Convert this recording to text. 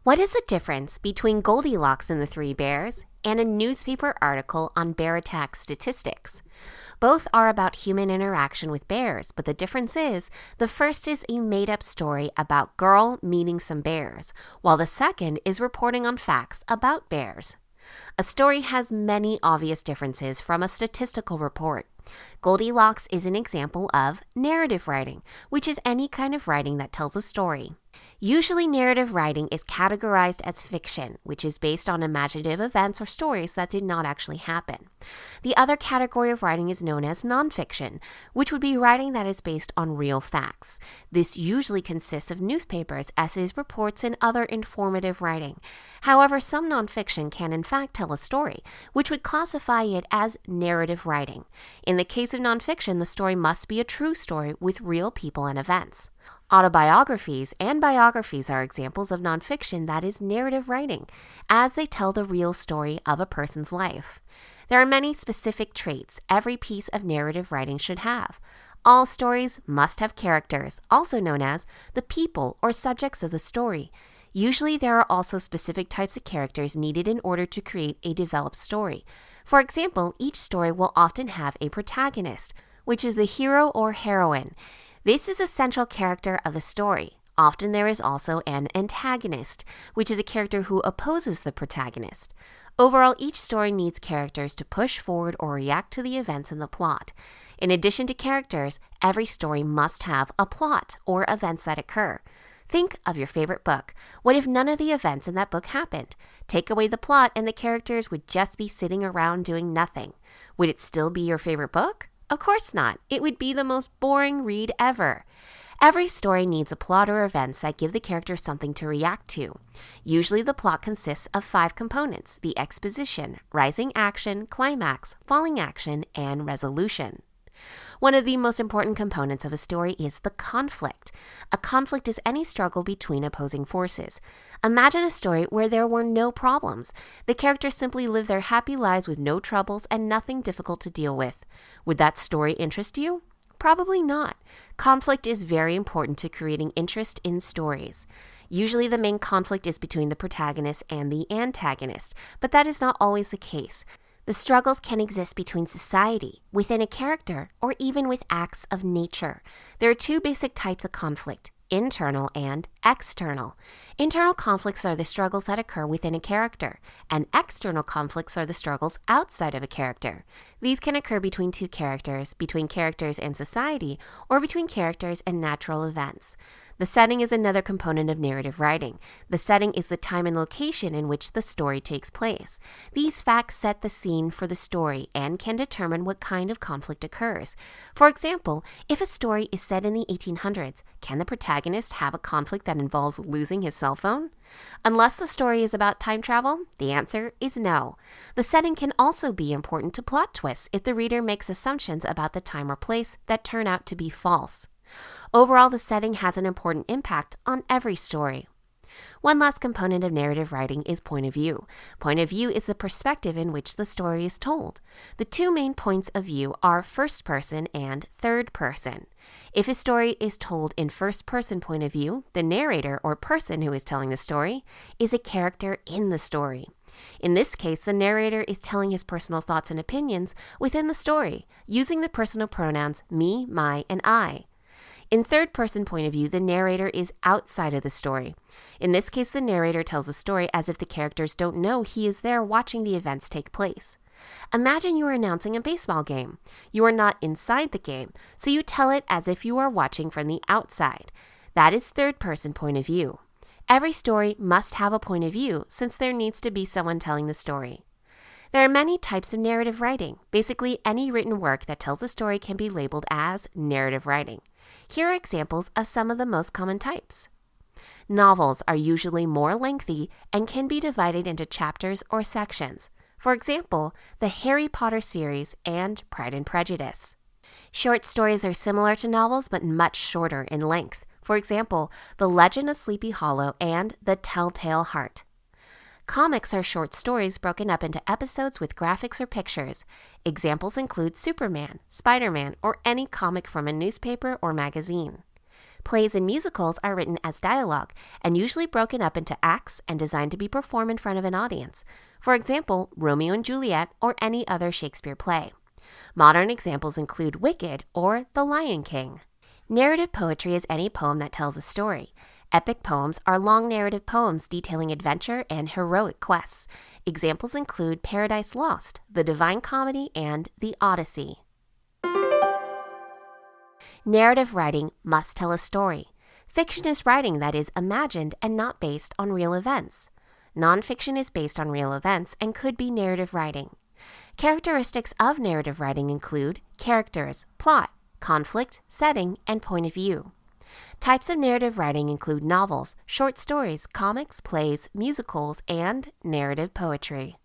What is the difference between Goldilocks and the Three Bears and a newspaper article on bear attack statistics? Both are about human interaction with bears, but the difference is the first is a made-up story about girl meeting some bears, while the second is reporting on facts about bears. A story has many obvious differences from a statistical report. Goldilocks is an example of narrative writing, which is any kind of writing that tells a story. Usually, narrative writing is categorized as fiction, which is based on imaginative events or stories that did not actually happen. The other category of writing is known as nonfiction, which would be writing that is based on real facts. This usually consists of newspapers, essays, reports, and other informative writing. However, some nonfiction can in fact tell a story, which would classify it as narrative writing. In the case of nonfiction, the story must be a true story with real people and events. Autobiographies and biographies are examples of nonfiction that is narrative writing, as they tell the real story of a person's life. There are many specific traits every piece of narrative writing should have. All stories must have characters, also known as the people or subjects of the story. Usually, there are also specific types of characters needed in order to create a developed story. For example, each story will often have a protagonist, which is the hero or heroine. This is a central character of the story. Often there is also an antagonist, which is a character who opposes the protagonist. Overall, each story needs characters to push forward or react to the events in the plot. In addition to characters, every story must have a plot or events that occur. Think of your favorite book. What if none of the events in that book happened? Take away the plot and the characters would just be sitting around doing nothing. Would it still be your favorite book? Of course not. It would be the most boring read ever. Every story needs a plot or events that give the character something to react to. Usually the plot consists of 5 components: the exposition, rising action, climax, falling action, and resolution. One of the most important components of a story is the conflict. A conflict is any struggle between opposing forces. Imagine a story where there were no problems. The characters simply live their happy lives with no troubles and nothing difficult to deal with. Would that story interest you? Probably not. Conflict is very important to creating interest in stories. Usually the main conflict is between the protagonist and the antagonist, but that is not always the case. The struggles can exist between society, within a character, or even with acts of nature. There are 2 basic types of conflict: internal and external. Internal conflicts are the struggles that occur within a character, and external conflicts are the struggles outside of a character. These can occur between 2 characters, between characters and society, or between characters and natural events. The setting is another component of narrative writing. The setting is the time and location in which the story takes place. These facts set the scene for the story and can determine what kind of conflict occurs. For example, if a story is set in the 1800s, can the protagonist have a conflict that involves losing his cell phone? Unless the story is about time travel, the answer is no. The setting can also be important to plot twists if the reader makes assumptions about the time or place that turn out to be false. Overall, the setting has an important impact on every story. One last component of narrative writing is point of view. Point of view is the perspective in which the story is told. The 2 main points of view are first person and third person. If a story is told in first person point of view, the narrator or person who is telling the story is a character in the story. In this case, the narrator is telling his personal thoughts and opinions within the story, using the personal pronouns me, my, and I. In third-person point of view, the narrator is outside of the story. In this case, the narrator tells the story as if the characters don't know he is there watching the events take place. Imagine you are announcing a baseball game. You are not inside the game, so you tell it as if you are watching from the outside. That is third-person point of view. Every story must have a point of view since there needs to be someone telling the story. There are many types of narrative writing. Basically, any written work that tells a story can be labeled as narrative writing. Here are examples of some of the most common types. Novels are usually more lengthy and can be divided into chapters or sections. For example, the Harry Potter series and Pride and Prejudice. Short stories are similar to novels but much shorter in length. For example, The Legend of Sleepy Hollow and The Telltale Heart. Comics are short stories broken up into episodes with graphics or pictures. Examples include Superman, Spider-Man, or any comic from a newspaper or magazine. Plays and musicals are written as dialogue and usually broken up into acts and designed to be performed in front of an audience. For example, Romeo and Juliet or any other Shakespeare play. Modern examples include Wicked or The Lion King. Narrative poetry is any poem that tells a story. Epic poems are long narrative poems detailing adventure and heroic quests. Examples include Paradise Lost, The Divine Comedy, and The Odyssey. Narrative writing must tell a story. Fiction is writing that is imagined and not based on real events. Nonfiction is based on real events and could be narrative writing. Characteristics of narrative writing include characters, plot, conflict, setting, and point of view. Types of narrative writing include novels, short stories, comics, plays, musicals, and narrative poetry.